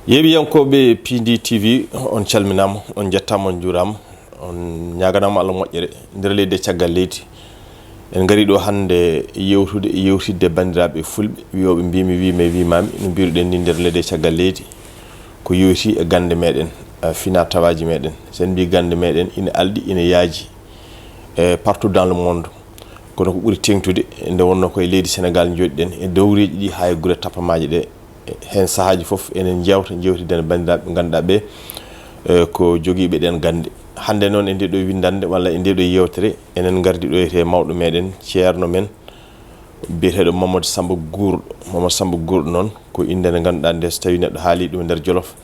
yeɓiyankoɓe Piindi TV on calminama on jettama on juurama on ñaganama Allah moƴƴere nder leydi caggal leydi en gari ɗo hande yewtidde bandiraɓe fulɓe wiyoɓe mbimi wimami no mbiruɗen ni nder leydi caggal leydi ko yewti e gande meɗen fina tawaji meɗen sen mbi gande meɗen ina alɗi ina yaaji partout dans le monde kono ko ɓuuri tengtude nde wonno koye leydi Sénégal joɗiɗen e dowreji ɗi ha e guure tappamaji ɗe hen sahaji fof enen jewtiden bandiraɓe ganduɗa ɓe ko joguiɓe ɗen gande hande noon e nde ɗo windande walla e nde ɗo yewtere enen gardi ɗo e mawɗo meɗen Thierno men biyeteɗo Mamadou Samba Gourdo noon ko inde nde ganduɗa nde so tawi neɗɗo haali ɗum nder Jolof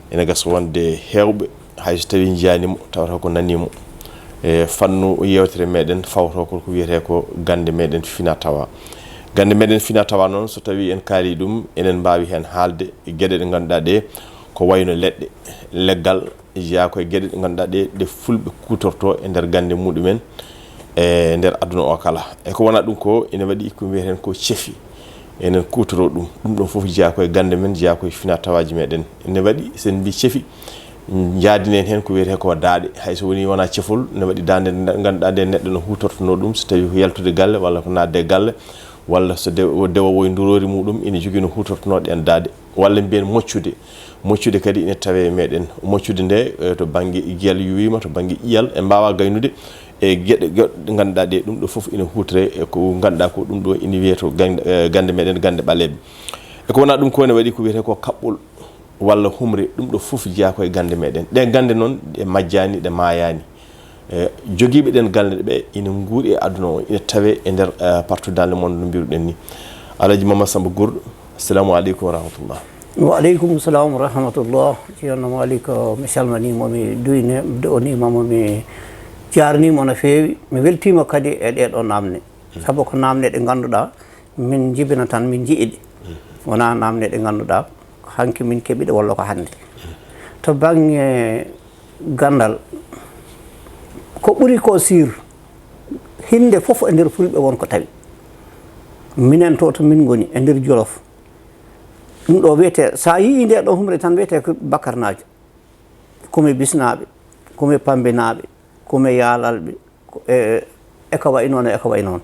ene gasa wonde hewɓe hayso tawi jiyanimo tawata ko nanimo e fannu yewtere meɗen fawto ko wiyete ko gande meɗen fina tawa gande meɗen fina tawa noon so tawi en kaali ɗum enen mbawi hen haalde gueɗe ɗe ganduɗa ɗe ko wayno leɗɗe leggal jeeya koye gueɗe ɗe ganduɗa ɗe fulɓe kutorto e nder gande muɗumen e nder aduna o kala e ko wona ɗum ko ene waɗi ko wiyeten ko ceefi enen kutoro ɗum ɗon foof jeeya koye gande men jeeya koye fina tawaji meɗen ene waɗi sen mbi ceefi jaadinen hen ko wiyete ko daaɗe hayso woni wona cefol ne waɗi dande ganduɗa nde neɗɗo no hutortono ɗum so tawi ko yaltude galle walla ko nadde galle walla so dewowo e durori muɗum ina jogui no hutortonoɗe en daade walla mbiyen moccude kadi ine tawe meɗen moccude nde to banggue guel yuwima to banggue ƴiyal e mbawa gaynude e gueɗe goɗɗe ganduɗa ɗe ɗum ɗo foof ina hutre e ko ganduɗa ko ɗum ɗo ina wiyeto gande meɗen gande Ballebe e ko wona ɗum ko ne waɗi ko wiyete ko kaɓɓol walla humre ɗum ɗo foof jeeya koye gande meɗen ɗe gande noon ɗe majjani ɗe mayani joguiɓe ɗen galle ɓe ina guuri e aduna o ina tawe e nder partout dans le monde no mbiruɗen ni Alaji Mamadou Samba Gourdo assalamu aleykum wa rahmatullah wa aleykum salam wa rahmatullah ceerno Malick mi salmanima mi duyne onimamo mi jarnima no fewi mi weltima kadi e ɗeɗo namne saabu ko namne ɗe ganduɗa min jibina tan min jiiɗi wona namne ɗe ganduɗa hanki min keɓiɗe walla ko hande to banggue gandal ko ɓuuri ko sir hinde foof e nder fulɓe wonko tawi minen to min goni e nder Jolof ɗum ɗo wiyete sa yii nde ɗo humre tan wiyete ko bakkarnajo komi bisnaɓe komi pambinaɓe komi yaalalɓe e ko way noon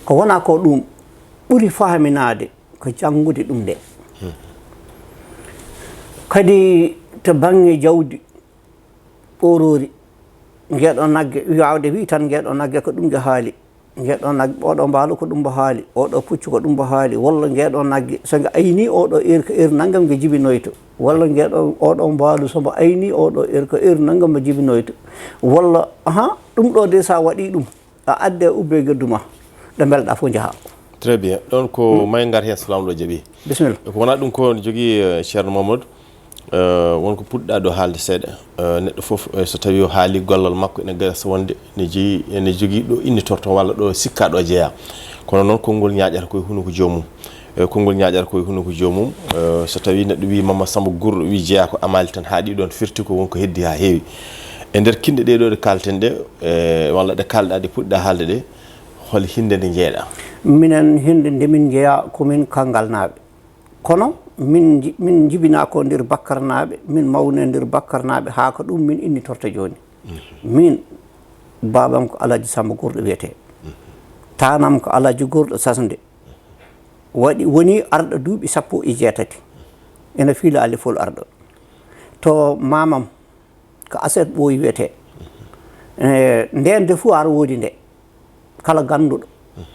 ko wona ko ɗum ɓuuri faminade ko janggude ɗum nde kadi to banggue jawdi ɓorori ngeɗo nagge wawde wi tan ngeɗo nagge ko ɗum ge haali ngeɗo nagge oɗo mbaalu ko ɗum mbo haali oɗo puccu ko ɗum mbo haali walla ngeɗo nagge sogo ayni oɗo ko naggam ge jibinoyto walla ngeɗo oɗo mbaalu somo ayni oɗo ko naggam mo jibinoyto walla ɗum ɗo de sa waɗi ɗum a adde ubbe gedduma ɗo belɗa fof jaaha très bien ɗon ko may ngar hen salam ɗo jaaɓi bisimilla ko wona ɗum ko jogui Thierno Mamadou wonko puɗɗa ɗo haalde seeɗa neɗɗo foof so tawi o haali gollal makko ene gasa wonde ene jogui ɗo innitorto walla ɗo sikka ɗo jeeya kono noon konngol ñaƴata koye hunuko jomum konngol ñaƴata koye hunuko jomum so tawi neɗɗo wi Mamadou Samba Gourdo wi jeeya ko amali tan haaɗi ɗon firti ko wonko heddi ha heewi e nder kinde ɗe ɗo ɗe kalten ɗe walla ɗe kalɗa ɗe puɗɗa haalde ɗe hol hinde nde jeeɗa minen hinde nde min jeeya komin kangalnaɓe kono min jibina ko nder bakkarnaɓe min mawne nder bakkarnaɓe ha ko ɗum min innitorto joni min babam ko Alaji Samba Gourdo wiyete tanam ko Alaji Gourdo Sasde woni arɗo duuɓi 17 ene fiila ali fol arɗo to mamam ko aset ɓooyi wiyete nden de foire woodi nde kala ganduɗo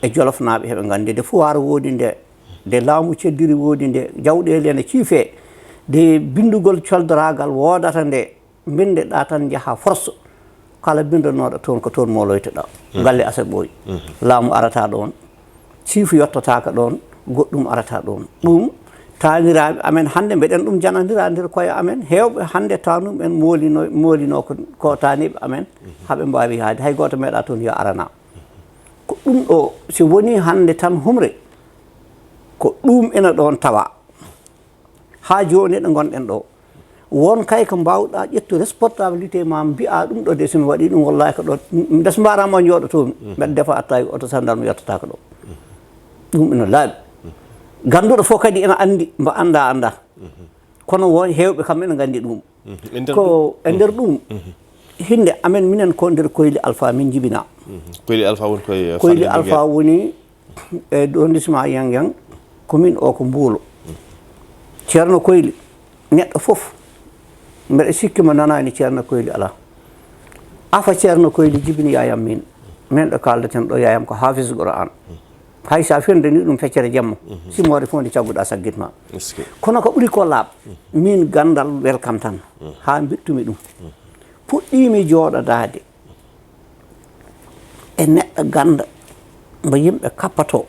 e Jolofnaɓe heɓe gandi de foire woodi nde de laamu ceddiri woodi nde jawɗele ene ciife de bindugol coldoragal wodata nde bindeɗa tan jaaha force kala bindanoɗo toon ko toon moloytoɗa galle aset ɓooyi laamu arata ɗon ciifu yettataka ɗon goɗɗum arata ɗon ɗum taniraɓe amen hande mbeɗen ɗum janadira nder koye amen hewɓe hande tanum en molino ko taniɓe amen haaɓe mbawi haade hay goto meeɗa toon yo arana ko ɗum ɗo si woni hande tan humre ko ɗum ena ɗon tawa ha joni ɗo gonɗen ɗo won kay ko mbawɗa ƴettu responsabilité ma mbiya ɗum ɗo de somi waɗi ɗum wallahi ko ɗo des mbarama jooɗotomi mbeɗa defa attaque auto sandarme yettata ko ɗo ɗum ina laaɓi ganduɗo fof kadi ena andi mbo anda kono won heewɓe kamɓe ne nganndi ɗum ko e ndeer ɗum hinde amen minen ko ndeer koyli alpha min jibina koyli alpha woni koyli alpha woni e arrondissement Yang commune o ko Mbuulo ceerno koyli neɗɗo fof mbeɗa sikki mo nanaani ceerno koyli alaa afa ceerno koyli jibini yayam min ɗo kaldeten ɗo yayam ko hafiz Qur'an hay sa fende ni ɗum feccere jamma simore fof nde cagguɗa saggitma kono ko ɓuri ko laaɓ min gandal welkam tan ha mbittumi ɗum puɗɗimi jooɗodade e neɗɗo ganda mbo yimɓe kappato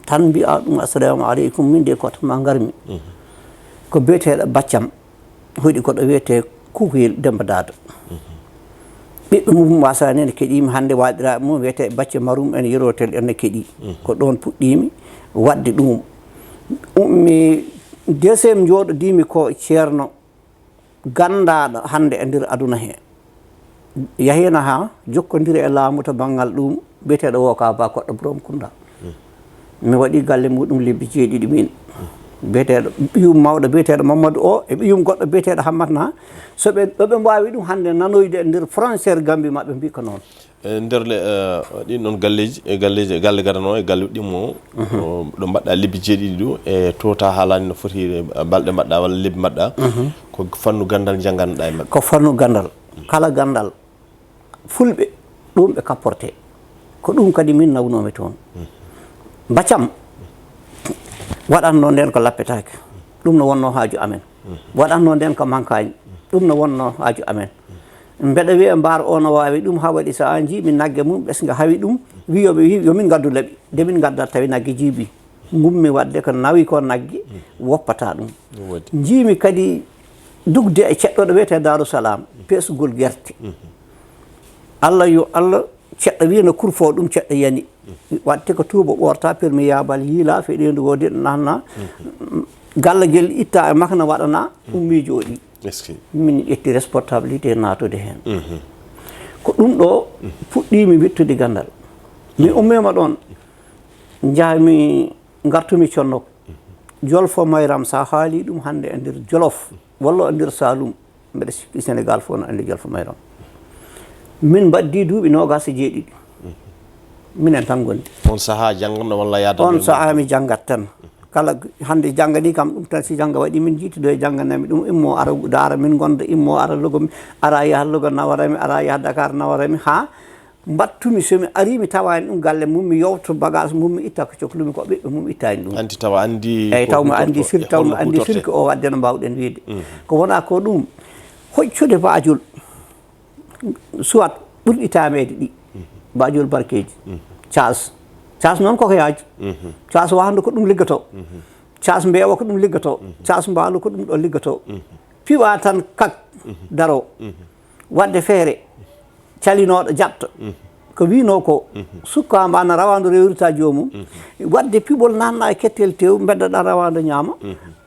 tan mbiya ɗum assalamu aleykum min de kotoma garmi ko biyeteɗo baccam hoyɗi koɗo wiyete Kukuyel Demba Dado ɓiɓɓe mum wasani ene keeɗimi hande waɗiraɓe mum wiyete bacce marum ene yerotel ene keeɗi ko ɗon puɗɗimi wadde ɗum mi deuxiéme jooɗodimi ko ceerno gandaɗo hande e nder aduna he yahina ha jokkodiri e laamu to banggal ɗum biyeteɗo wo ka ba koɗɗo Borom Kunda mi waɗi galle muɗum lebbi 7 min biyeteɗo ɓiyum mawɗo biyeteɗo Mamadou o e ɓiyum goɗɗo biyeteɗo Hammatna ɓe mbawi ɗum hande nanoyde e nder frontiére Gambie maɓe mbi ko noon nder ɗin ɗon galleji galle gadano e galle ɗimmo ɗo mbaɗɗa lebbi 7 ɗo e tota haalani no foti balɗe mbaɗɗa walla lebbi mbaɗɗa ko fannu gandal janggannoɗa e mabɓe ko fannu gandal kala gandal fulɓe ɗum ɓe kapporte ko ɗum kadi min nawnomi toon baccam waɗanno nden ko lappetake ɗum no wonno haaju amen waɗanno nden ko mankaji ɗum no wonno haaju amen mbeɗa wiya mbar o no wawi ɗum ha waɗi so an jiimi nagge mum ɓesga hawi ɗum wiyoɓe wi yomin gaddu laaɓi nde min gaddat tawi nagge jiibi gummi wadde ko nawi ko nagge woppata ɗum jiimi kadi dugde e ceɗɗo ɗo wiyete Darussalam peesugol guerte Allah yo Allah ceɗɗo wi no kurfo ɗum ceɗɗo yani wadde ko tuuba ɓorta permi yabal yiila feɗendu wodi ɗo nanna gallagel itta e makko no waɗana ummi jooɗi min ƴetti responsabilité natude hen ko ɗum ɗo puɗɗimi wittude gandal mi ummima ɗon jahmi gartumi Conno Jolfo Mayram sa haali ɗum hande e nder Jolof walla e nder Saloum mbeɗa sikki Sénégal fof no andi Jolfo Mayram min mbaddi duuɓi 27 minen tan gondi on saaha janggamno walla yaada on saaha mi janggat tan kala hande janggani kam ɗum tan si jangga waɗi min jiitido e jangganami ɗum immo ara daara min gonda immo ara logo ara yaha logo nawarami ara yaha Dakar nawarami ha mbattumi somi ari mi tawani ɗum galle mum mi yowto bagage mum mi itta ko cohlumi ko ɓiɓɓe mum ittani ɗum anti tawa andi eyyi taw mi andi sirki taw mi andi sirki o wadde no mbawɗen wiide ko wona ko ɗum hoccude baajol soit ɓurɗi tamede ɗi baajol barkeji cas noon koko yaaji cas wahdu ko ɗum liggoto cas mbeewa ko ɗum liggoto cas mbaalu ko ɗum ɗo liggoto piwa tan kak daro wadde feere calinoɗo jabto ko wino ko sukkamba ana rawandu rewrita jomum wadde piɓol nanna e kettel tew beddoɗa rawandu ñaama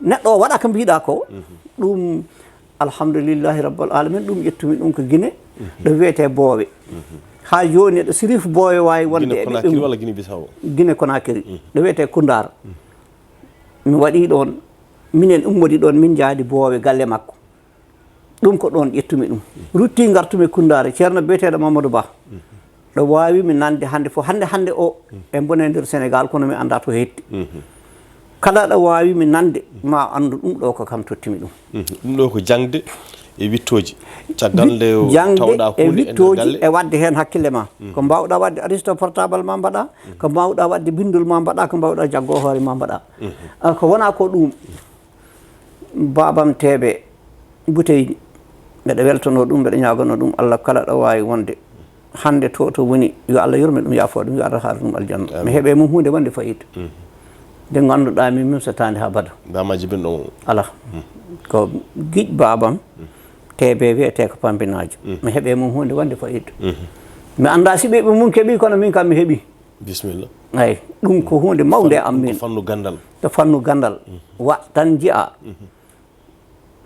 neɗɗo o waɗa ko mbiɗa ko ɗum alhamdulillahi rabbil alamin ɗum ƴettumi ɗum ko Guinée ɗo wiyete Boowe ha joni ɗo Sirif Boowe wawi wonde Guinée Conakry ɗo wiyete Koundar mi waɗi ɗon minen ummodi ɗon min jaadi Boowe galle makko ɗum ko ɗon ƴettumi ɗum rutti gartumi Koundar ceerno biyeteɗo Mamadou Ba ɗo wawi mi nande hande fof hande o e bone nder Sénégal kono mi anda to hetti kala ɗo wawi mi nande ma andu ɗum ɗo ko kam tottimi ɗum ɗum ɗo ko jangde e wittoji caggal nde tawɗa e wittoji e wadde hen hakkille ma ko mbawɗa wadde aristo portable ma mbaɗa ko mbawɗa wadde bindol ma mbaɗa ko mbawɗa jaggo hoore ma mbaɗa ko wona ko ɗum babam teeɓe Bouteyni mbeɗa weltono ɗum mbeɗa ñagono ɗum Allah kala ɗo wawi wonde hande to woni yo Allah yurme ɗum yaafo ɗum yo Allah haara ɗum aljanna mi heeɓe mum hunde wonde fayida nde ganduɗa min mimsatande ha bada damaji bin ɗo ala ko giƴ babam teeɓe wiyete ko pampinajo mi heeɓe mum hunde wonde fayida mi anda si ɓeɓe mum keeɓi kono min kam mi heeɓi bisimilla eyyi ɗum ko hunde mawde am min fannu gandal to fannu gandal wa tan jiya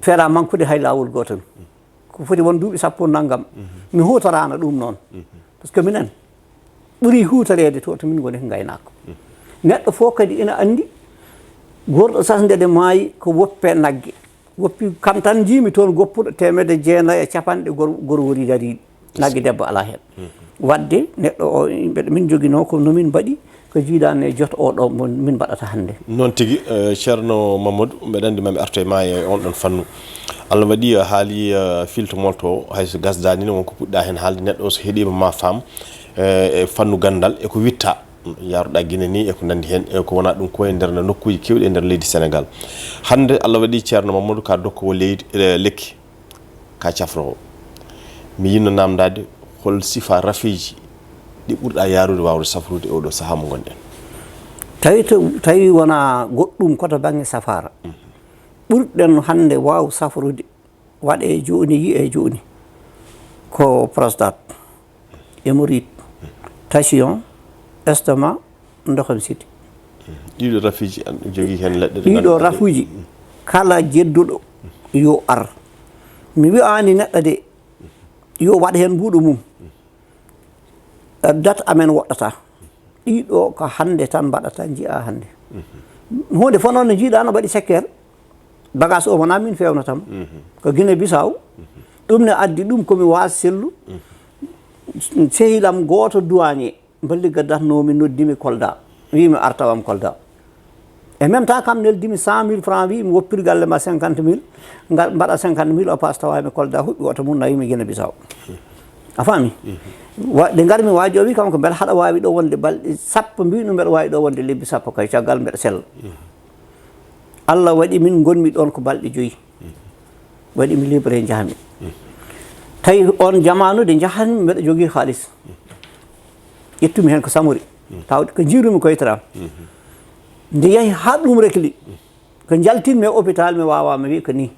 feera mankude hay lawol gotel ko foti won duuɓi 10 naggam mi hutorano ɗum noon par ce que minen ɓuuri hutorede to min goni ko gaynako neɗɗo fof kadi ina andi gorɗo sas nde maayi ko woppe nagge woppi kam tan jimi toon goppuɗo 950 gorwori dari nagge debbo ala hen wadde neɗɗo o min joguino ko nomin mbaɗi ko jiiɗani e joto oɗo min mbaɗata hannde noon tigui ceerno Mamadou mbeɗa andi mami arto e ma e on ɗon fannu Allah waɗi haali filto molto hayso gasdani ni wonko puɗɗa hen haalde neɗɗo o so heeɗima ma faam e fannu gandal eko witta yaruɗa guine ni eko nandi hen eko wona ɗum ko e nder nokkuji kewɗi e nder leydi Sénégal hande Allah waɗi ceerno Mamadou ka dokkowo leydi lekki ka cafrowo mi yinno namdade hol sifa rafiji ɗi ɓurɗa yarude wawde safrude e oɗo saaha mo gonɗen tawi wona goɗɗum koto banggue safara ɓurɗen hande waw safrude waɗe joni yiye joni ko prostate hémorroïde tension estomac ndokham siti ɗiɗo rafiji jogui hen leɗɗe ɗiɗo rafuji kala jedduɗo yo ar mi wi'ani neɗɗo de yo waɗa hen mbuɗo mum date amen woɗɗata ɗiɗo ko hande tan mbaɗata jiiya hande hunde fof noon no jiiɗa no waɗi sekkere bagage o wona min fewnatama ko Guinée Bissau ɗum ne addi ɗum komi waas sellu sehilam goto douanier mballi gaddatnomi noddimi Kolda wimi artawam Kolda et même temps kam neldimi 100 000 francs wi mi woppiri galle ma 50 000 ngal mbaɗa 50 000 o passe tawami Kolda huɓɓi oto mum nawimi Guinée Bissau a faami nde garmi waaji o wi kam ko mbeɗa haɗa wawi ɗo wonde balɗe sappo mbino mbeɗa wawi ɗo wonde lebbi sappo kay caggal mbeɗa sella Allah waɗi min gonmi ɗon ko balɗe 5 waɗi mi libre jahmi tawi on jamanu de jahanmi mbeɗa jogui halis ƴettumi hen ko samori tawde ko jiirumi koytaram nde yahi ha ɗum rekli ko jaltinmi e hôpital mi wawa mi wi ko ni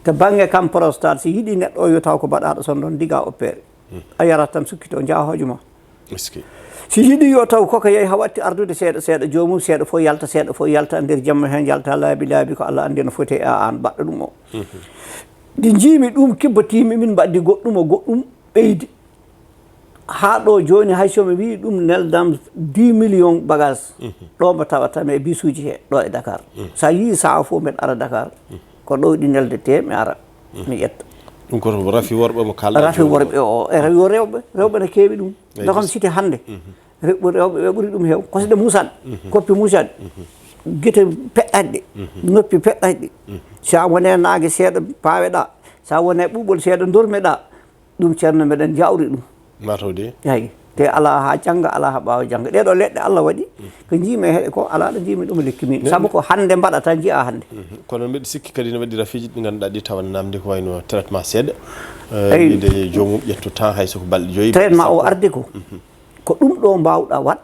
to banggue kam prostate si yiiɗi neɗɗo o yo taw ko mbaɗaɗo son ɗon diga opéré a yarat tan sukkito jahojo ma si yiiɗi yo taw koko yeehi ha watti ardude seeɗa seeɗa jomum seeɗa fof yalta nder jamma hen yalta laabi ko Allah andi no foti e an baɗɗo ɗum o nde jiimi ɗum kibbatimi min mbaddi goɗɗum o goɗɗum ɓeydi ha ɗo joni hay somi wi ɗum neldam 10 millions bagage ɗo mo tawatami e bisuji he ɗo e Dakar sa yii saha fof mbeɗa ara Dakar ko ɗo ɗi neldete mi ara mi ƴetta ɗum koto rafi worɓe mo kalɗa rafi worɓe o e yo rewɓe ne keewi ɗum dokam cité hande rewɓe ɓuuri ɗum heew kosɗe musaɗe koppi musaɗe guite peɗɗaɗe noppi peɗɗaɗe sa wone nague seeɗa paweɗa sa wone ɓuuɓol seeɗa dormeɗa ɗum ceerno meɗen jawri ɗum matode eyi te ala ha jangga ala ha ɓawa jangga ɗeɗo leɗɗe Allah waɗi ko jiimi heeɗe ko ala ɗo jiimi ɗum lekkimi saabu ko hande mbaɗata jiiya hande kono mbeɗa sikki kadi ne waɗi rafiji ɗi ganduɗa ɗi tawa namde ko wayno traitement seeɗa wiide jomum ƴetto temps hay soko balɗe 5 traitement o ardi ko ɗum ɗo mbawɗa wat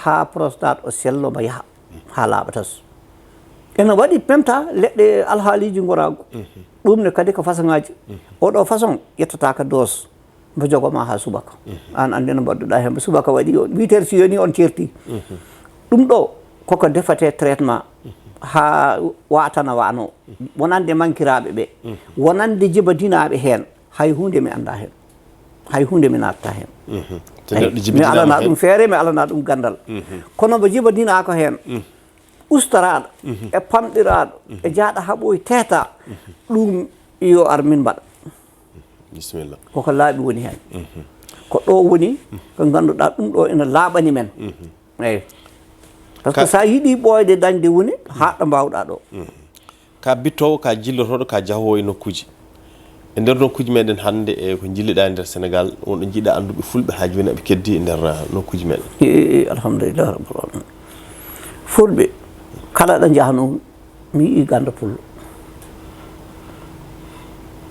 ha prostate o sello mo yaaha ha laaɓa tas ene waɗi même temps leɗɗe alhaaliji gorago ɗum ne kadi ko façon ngaji oɗo façon ƴettata dose mbo jogoma ha subaka an andi no mbaɗɗuɗa hen subaka waɗi 8 heures si yoni on certi ɗum ɗo koko defate traitement ha watana wano wonande mankiraɓe ɓe wonande jibadinaɓe hen hay hunde mi anda hen hay hunde mi natta hen mi alana ɗum feere mi alana ɗum gandal kono mbo jibadinako hen ustaraɗo e pamɗiraɗo e jaaɗa haɓoy teta ɗum yo ar min mbaɗa bisimilla koko laaɓi woni hen ko ɗo woni ko ganduɗa ɗum ɗo ina laaɓani men eyyi par ce que sa yiiɗi ɓooyde dañde woni ha ɗo mbawɗa ɗo ka bittowo ka jillotoɗo ka jahowo e nokkuji e nder nokkuji meɗen hande e ko jilliɗa e nder Sénégal wonɗo jiiɗa anduɓe fulɓe ha joni eɓe keddi e nder nokkuji meɗen alhamdulillah rabbil alamin fulɓe kala ɗo jahano mi yii Gannde pullo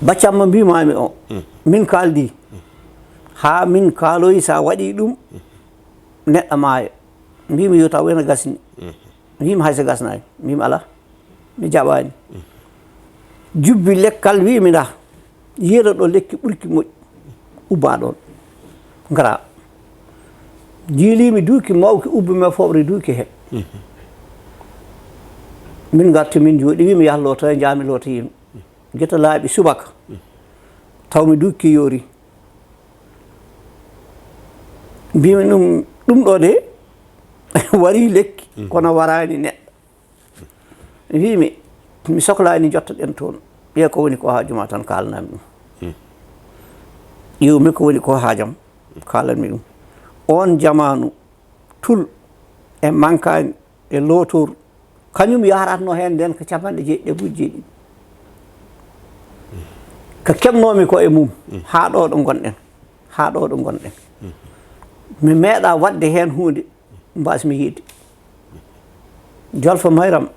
baccamma mbimami o min kaldi ha min kaaloyi sa waɗi ɗum neɗɗo maayo mbimi yo taw ene gasni mbimi hayso gasnani mbimi ala mi jaɓani jubbi lekkal wimi da yeeɗo ɗo lekki ɓurki moƴƴi ubba ɗon ngara jiilimi duuki mawki ubbi me foɓre duuki he min garti min jooɗi wimi yah loto e jami loto yimi gueta laaɓi subaka tawmi dukki yoori mbimi ɗum ɗo de wari lekki kono warani neɗɗo wimi mi sohlani jottaɗen toon ƴeew ko woni ko haajuma tan kalanami ɗum ƴewmi ko woni ko haajam kalanmi ɗum on jamanu tul e mankani e lotor kañum yaratno hen nden ko 9.7 ko keɓnomi ko e mum ha ɗo ɗo gonɗen mi meeɗa wadde hen hunde mbasmi yiide jolfo mayram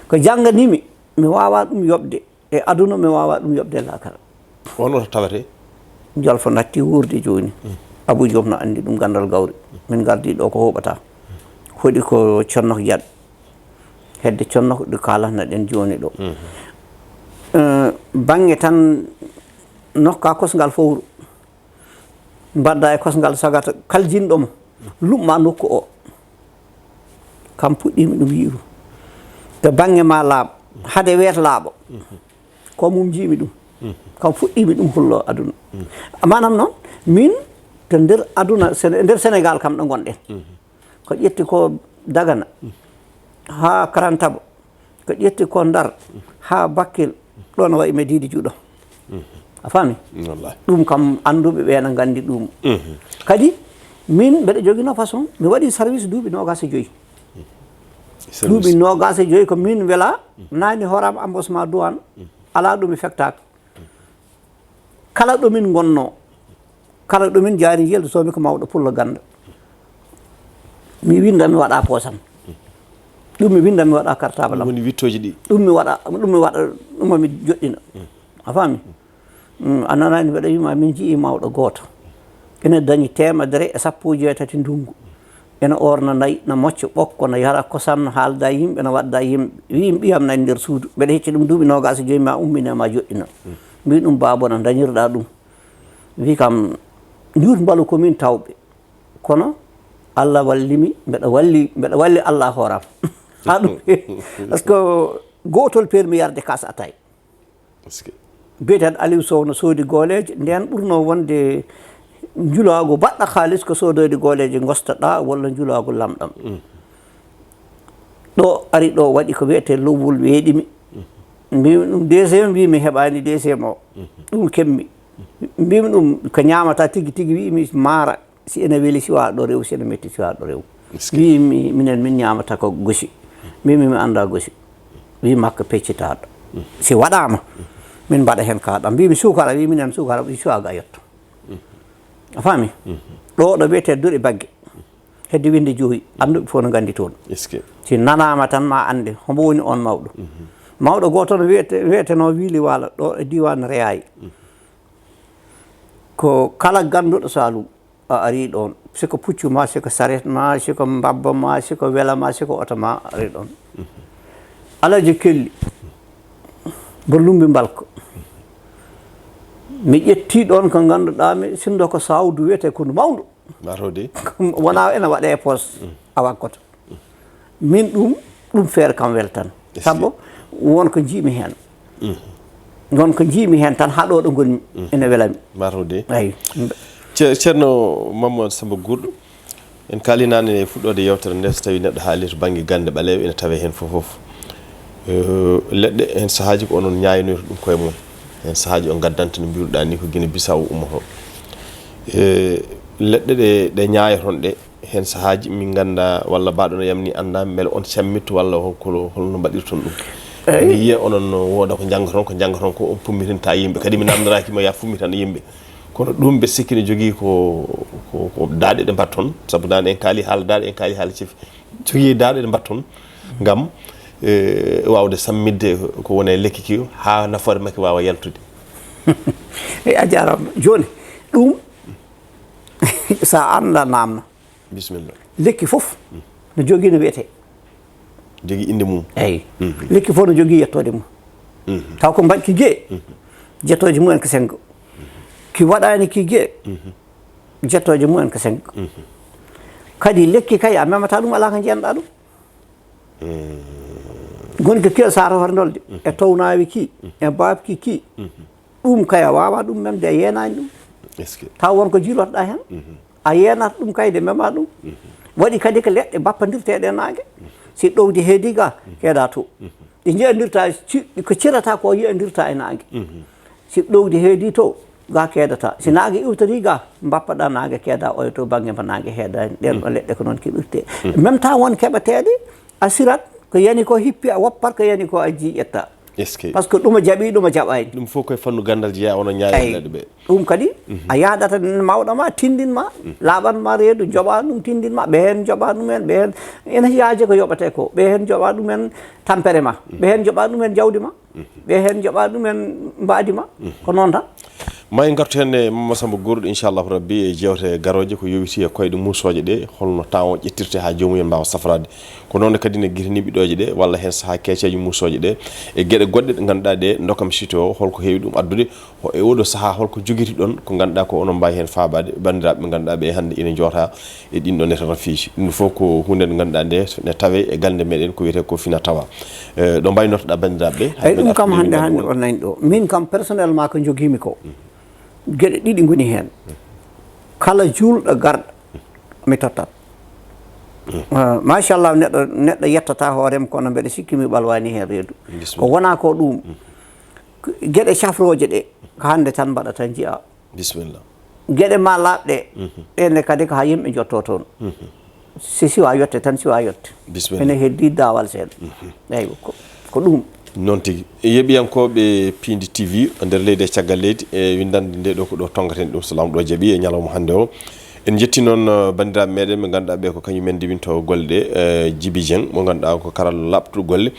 ko jangganimi mi wawa ɗum yoɓde e aduna mi wawa ɗum yoɓde lakara wono to tawate jolfo natti wurde joni abou diom no andi ɗum gandal gawri min gardi ɗo ko hoɓata hoɗi ko conno jaɗ hedde conno ɗo kalatno ɗen joni ɗo banggue tan nokka kosgal fowru mbadda e kosgal sagata kaljinɗomo lumma nokku o kam puɗɗimi ɗum yiiru to banggue ma laaɓa hade weeta laaɓo ko mum jiimi ɗum kam fuɗɗimi ɗum hullo aduna manam noon min to nder aduna nder sénégal kam ɗo gonɗen ko ƴetti ko dagana ha karantaba ko ƴetti ko ndar ha bakkil ɗo no wayi medidi juuɗo a faami ɗum kam anduɓe ɓe ne gandi ɗum kadi min mbeɗa joguino façon mi waɗi service duuɓi 25 duuɓi 25 ko min weela nani horama embossement douane ala ɗum fektaka kala ɗo min gonno kala ɗo min jaari yeldo somi ko mawɗo pullo Gannde mi winda mi waɗa posam ɗum mi winda mi waɗa cartable am woni wittoji ɗi ɗum mi waɗa ɗum mi joɗɗina a faami a nanani mbeɗa wima min jii mawɗo goto ene dañi 160 ndungu ene orna nayyi no mocca ɓokko no yara kosam no haalda yimɓe no wadda yimɓe wimi ɓiyam nani nder suudu mbeɗa hecci ɗum duuɓi 25 ma ummine ma joɗɗina mbi ɗum baabo no dañirɗa ɗum wi kam njut mbalu komin tawɓe kono Allah wallimi mbeɗa walli Allah hooram ha ɗum par ce que gotol permi yarde kas atay biyeteɗo Aliou Sow no soodi gooleje nden ɓurno wonde julaago baɗɗa haalis ko sodoyde gooleje gostoɗa walla julaago lamɗam ɗo ari ɗo waɗi ko wiyete lowwol weeɗimi mbimi ɗum deuxiéme mbimi heɓani deuxiéme o ɗum kemmi mbimi ɗum ko ñamata tigui tigui wimi maara si ene weeli siwa ɗo rew si ene metti siwa ɗo rew wimi minen min ñamata ko gosi mbimi mi anda gosi wi makko peccitaɗo si waɗama min mbaɗa hen kaɗam mbimi sukara wi minen sukara wi suwaga yetto a faami ɗo ɗo wiyete duɗe baggue hedde winde jooyi anduɓe fof no gandi toon si nanama tan ma ande hombo woni on mawɗo mawɗo goto no wiyeteno wiili wala ɗo e diwan Reyayi ko kala ganduɗo Saloum a ari ɗon siko puccu ma siko saret ma siko mbabba ma siko wela ma siko oto ma ari ɗon alaji kelli mbo lumbi mbalko mi ƴetti ɗon ko ganduɗa mi sindo ko sawdu wiyete kono mawdu wona ene waɗe e poos a wakkoto min ɗum feere kam weltan sabu wonko jiimi hen wonko jiimi hen tan haɗo ɗo gonmi ene welami ayi ceerno Mamadou Samba Gourdo en kalinani e fuɗɗode yewtere nde so tawi neɗɗo haali to banggue Gannde Ballebe ene tawe hen fof leɗɗe hen sahaji ko onon ñayinoyto ɗum koye mum hen sahaji o gaddanta no mbiruɗa ni ko Guinée Bissau ummoto leɗɗe ɗe ñayaton ɗe hen sahaji min ganda walla baɗo no yamni andami beele on cammitto walla holno mbaɗirton ɗum mi yiya onon wooda ko janggaton ko on pummitinta yimɓe kadi mi namdorakima ya fummitan yimɓe kono ɗum ɓe sikki ne jogui ko daaɗe ɗe mbatton saabu dane en kaali haala daaɗe en kaali haala ceefi jogui daaɗe ɗe mbatton gam wawde sammidde ko woni e lekki ki ha nafoore makko wawa yaltude eyi a jarama joni ɗum sa anda namno bisimilla lekki foof no jogui no wiyete jogui inde mum eyyi lekki fof no jogui yettode mum taw ko mbaɗki guee jettoje mumen ko 5 ki waɗani ki guee jettoje mumen ko 5 kadi lekki kay a memata ɗum ala ko jeenɗa ɗum goni ko keel sara hore ndolde e townawi ki e babki ki ɗum kay a wawa ɗum memde a yenani ɗum taw wonko jiilotoɗa hen a yenata ɗum kayde mema ɗum waɗi kadi ko leɗɗe bappadirteɗe nangue si ɗowdi heedi ga heeɗa to ɗi jeyandirta ko cirata ko yiyandirta e naange si ɗowdi heedi to ga keedata si naange iwtori ga mbappaɗa naange keeda oyo to bange mba naange heedani ɗen ɗo leɗɗe ko noon keɓirte même temps won keɓeteɗe a sirat ko yani ko hippi a woppat ko yani ko a jiiƴetta par ce que ɗuma jaɓi ɗuma jaɓani ɗum fof koye fannu gandal jeeya ono ñaayaɗe ɓe ɗum kadi a yaadata mawɗo ma tindinma laaɓanma reedu joɓa ɗum tindinma ɓe hen joɓa ɗumen ɓe hen ene yaaje ko yoɓate ko ɓe hen joɓa ɗumen tampere ma ɓe hen joɓa ɗumen jawdi ma ɓe hen joɓa ɗumen mbaadi ma ko noon tan ma en gartu hen e Mamadou Samba Gourdo inchallahu rabbi e jewte garoje ko yowiti e koyɗe musoje ɗe holno temps o ƴettirte ha jomumen mbawa safrade ko noon kadi ne guitani ɓiɗoje ɗe walla hen saaha keeceji musoje ɗe e gueɗe goɗɗe ɗe ganduɗa ɗe dokam sito o holko heewi ɗum addude e oɗo saaha holko joguiti ɗon ko ganduɗa ko onon mbawi hen fabade bandiraɓe ɓe ganduɗa ɓe hande ina jota e ɗin ɗon nete rafiji ɗum fof ko hunde nde ganduɗa nde ne tawe e gande meɗen ko wiyete ko fina tawa ɗo mbawi nottoɗa bandiraɓe ɓe ɗum kam hande on nani ɗo min kam personnellement ko joguimi ko gueɗe ɗiɗi goni hen kala julɗo garɗo mi tottat machallah neɗɗo yettata hoorema kono mbeɗa sikki mi ɓalwani hen reedu ko wona ko ɗum gueɗe cafroje ɗe ko hande tan mbaɗata jiya bisimilla gueɗe ma laaɓɗe ɗenne kadi ko ha yimɓe jotto toon si siwa yette tan siwa yette ene heddi dawal seeɗa eyyi ko ɗum noon tigui yeeɓiyankoɓe Piindi TV nder leydi e caggal leydi e windande nde ɗo ko ɗo tongaten ɗum so lamɗo jaaɓi e ñalawma hande o en jetti noon bandiraɓe meɗen ɓe ganduɗa ɓe ko kañumen ndewinto golle ɗe Djiby Dieng mo ganduɗa ko karalla labtuɗo golle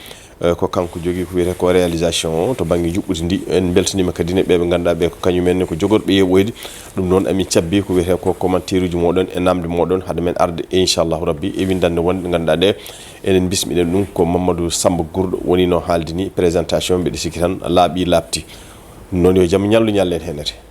ko kanko jogui ko wiyete ko réalisation o to banggue juɓɓudi ndi en beltanima kadi ne ɓe ganduɗa ɓe ko kañumen ko jogorɓe yeɓoyde ɗum noon amin cabbi ko wiyete ko commentaire uji moɗon e namde moɗon haade men arde inchallahu rabbi e windande wonde ganduɗa ɗe enen bismiɗen ɗum ko Mamadou Samba Gourdo woni no haaldi ni présentation mbiɗa sikki tan laaɓi labti noon yo jaam ñallu ñallen henete